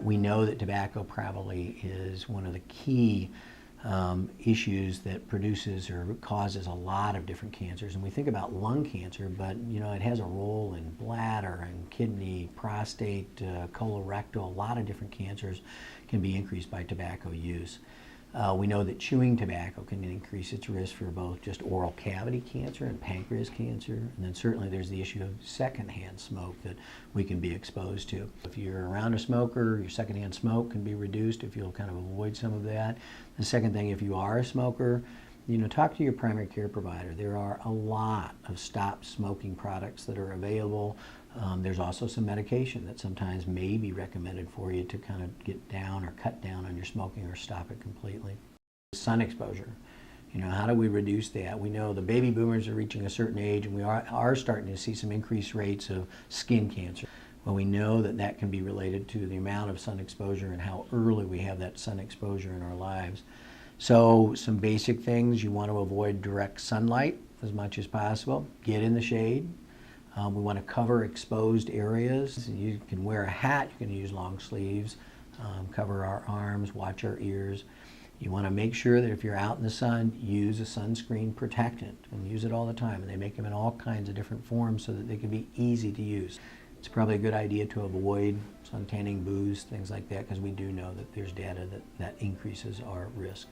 We know that tobacco probably is one of the key issues that produces or causes a lot of different cancers. And we think about lung cancer, but it has a role in bladder and kidney, prostate, colorectal. A lot of different cancers can be increased by tobacco use. We know that chewing tobacco can increase its risk for both just oral cavity cancer and pancreas cancer. And then certainly there's the issue of secondhand smoke that we can be exposed to. If you're around a smoker, your secondhand smoke can be reduced if you'll kind of avoid some of that. The second thing, if you are a smoker, talk to your primary care provider. There are a lot of stop smoking products that are available. There's also some medication that sometimes may be recommended for you to kind of get down or cut down on your smoking or stop it completely. Sun exposure. How do we reduce that? We know the baby boomers are reaching a certain age, and we are starting to see some increased rates of skin cancer. Well, we know that that can be related to the amount of sun exposure and how early we have that sun exposure in our lives. So some basic things: you want to avoid direct sunlight as much as possible. Get in the shade. We want to cover exposed areas. You can wear a hat, you can use long sleeves, cover our arms, watch our ears. You want to make sure that if you're out in the sun, use a sunscreen protectant, and use it all the time. And they make them in all kinds of different forms so that they can be easy to use. It's probably a good idea to avoid sun tanning, booze, things like that, because we do know that there's data that increases our risk.